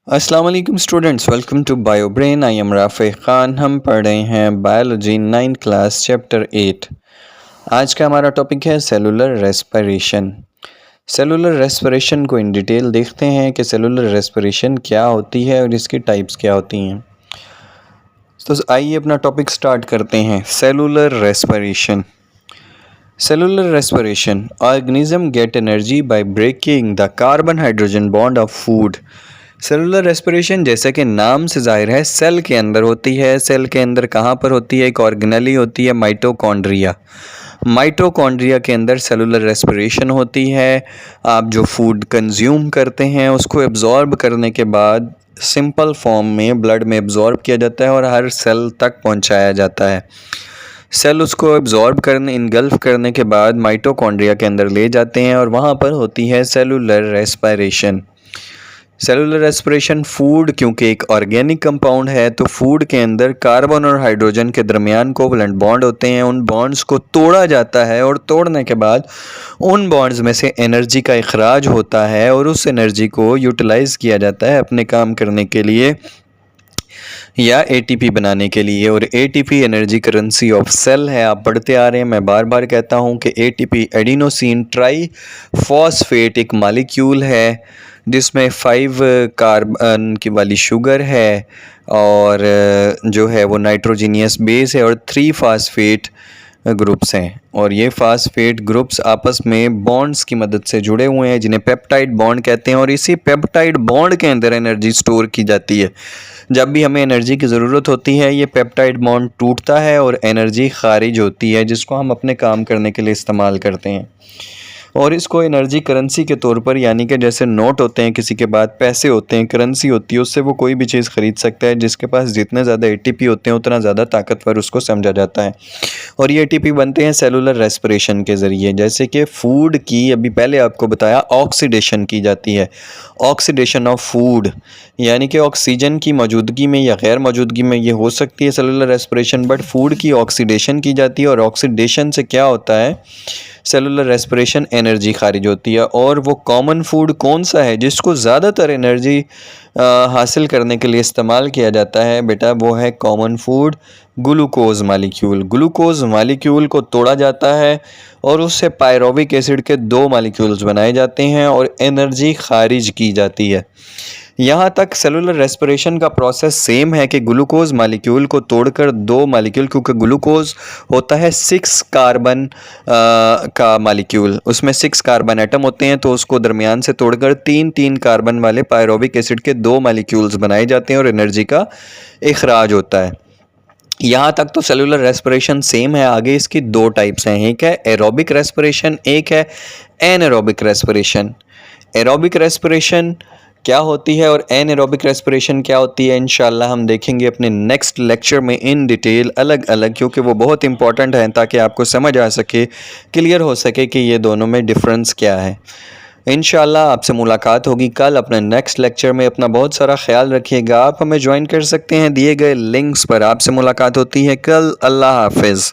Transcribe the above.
अस्सलाम वालेकुम students, welcome to bio brain. I am Rafi Khan. हम पढ़ रहे हैं बायोलॉजी 9th क्लास चैप्टर 8। आज का हमारा टॉपिक है सेलुलर रेस्पिरेशन। सेलुलर रेस्पिरेशन को इन डिटेल देखते हैं कि सेलुलर रेस्पिरेशन क्या होती है और इसकी टाइप्स क्या होती हैं। तो आइए अपना टॉपिक स्टार्ट करते हैं। Cellular respiration. Cellular respiration. Organism get energy by breaking the carbon hydrogen bond of food. Cellular respiration जैसा कि नाम से जाहिर है सेल के अंदर होती है। सेल के अंदर कहाँ पर होती है? एक ऑर्गेनेली होती है, माइटोकॉन्ड्रिया। माइटोकॉन्ड्रिया के अंदर सेलुलर रेस्पिरेशन होती है। आप जो फूड कंज्यूम करते हैं उसको एब्जॉर्ब करने के बाद सिंपल फॉर्म में ब्लड में एब्जॉर्ब किया जाता है और हर सेल तक पहुँचाया जाता है। सेल उसको एब्जॉर्ब करने इनगल्फ करने के बाद माइटोकॉन्ड्रिया के अंदर ले जाते हैं और वहाँ पर होती है cellular respiration. Cellular respiration food, क्योंकि एक ऑर्गेनिक कंपाउंड है तो फूड के अंदर कार्बन और हाइड्रोजन के दरमियान कोवलेंट बॉन्ड होते हैं। उन बॉन्ड्स को तोड़ा जाता है और तोड़ने के बाद उन बॉन्ड्स में से एनर्जी का इखराज होता है और उस एनर्जी को यूटिलाइज़ किया जाता है अपने काम करने के लिए या एटीपी बनाने के लिए। और ATP energy currency of cell है। आप पढ़ते आ रहे हैं, मैं बार बार कहता हूँ कि एटीपी एडिनोसिन ट्राई फॉस्फेट एक मालिक्यूल है जिसमें 5 कार्बन की वाली शुगर है और जो है वो नाइट्रोजीनियस बेस है और 3 फास्फेट ग्रुप्स हैं। और ये फास्फेट ग्रुप्स आपस में बॉन्ड्स की मदद से जुड़े हुए हैं जिन्हें पेप्टाइड बॉन्ड कहते हैं। और इसी पेप्टाइड बॉन्ड के अंदर एनर्जी स्टोर की जाती है। जब भी हमें एनर्जी की ज़रूरत होती है ये पेप्टाइड बॉन्ड टूटता है और एनर्जी खारिज होती है जिसको हम अपने काम करने के लिए इस्तेमाल करते हैं। और इसको एनर्जी करेंसी के तौर पर, यानी कि जैसे नोट होते हैं किसी के बाद, पैसे होते हैं, करेंसी होती है, उससे वो कोई भी चीज़ ख़रीद सकता है। जिसके पास जितने ज़्यादा एटीपी होते हैं उतना ज़्यादा ताकतवर उसको समझा जाता है। और ये एटीपी बनते हैं सेलुलर रेस्पिरेशन के ज़रिए। जैसे कि फ़ूड की अभी पहले आपको बताया ऑक्सीडेशन की जाती है। ऑक्सीडेशन ऑफ फूड यानी कि ऑक्सीजन की मौजूदगी में या गैर मौजूदगी में ये हो सकती है सेलुलर रेस्पिरेशन, बट फूड की ऑक्सीडेशन की जाती है। और ऑक्सीडेशन से क्या होता है? सेलुलर रेस्पिरेशन एनर्जी खारिज होती है। और वो कॉमन फूड कौन सा है जिसको ज़्यादातर एनर्जी हासिल करने के लिए इस्तेमाल किया जाता है बेटा? वो है common food glucose molecule. Glucose molecule को तोड़ा जाता है और उससे पायरोविक एसिड के 2 मालिक्यूल्स बनाए जाते हैं और एनर्जी खारिज की जाती है। यहाँ तक सेलुलर रेस्पिरेशन का प्रोसेस सेम है कि ग्लूकोज मालिक्यूल को तोड़कर 2 मालिक्यूल, क्योंकि ग्लूकोज होता है 6 कार्बन का मालिक्यूल, उसमें 6 कार्बन एटम होते हैं, तो उसको दरमियान से तोड़कर 3-3 कार्बन वाले पायरोविक एसिड के 2 मालिक्यूल्स बनाए जाते हैं और एनर्जी का इखराज होता है। यहाँ तक तो सेलुलर रेस्पिरेशन सेम है। आगे इसकी 2 टाइप्स हैं, एक है एरोबिक रेस्पिरेशन, एक है एनएरोबिक रेस्पिरेशन। एरोबिक रेस्पिरेशन क्या होती है और एनएरोबिक रेस्पिरेशन क्या होती है, इंशाल्लाह हम देखेंगे अपने नेक्स्ट लेक्चर में इन डिटेल अलग अलग, क्योंकि वो बहुत इंपॉर्टेंट है ताकि आपको समझ आ सके, क्लियर हो सके कि ये दोनों में डिफरेंस क्या है। इंशाल्लाह आपसे मुलाकात होगी कल अपने नेक्स्ट लेक्चर में। अपना बहुत सारा ख्याल रखिएगा। आप हमें ज्वाइन कर सकते हैं दिए गए लिंक्स पर। आपसे मुलाकात होती है कल। अल्लाह हाफिज़।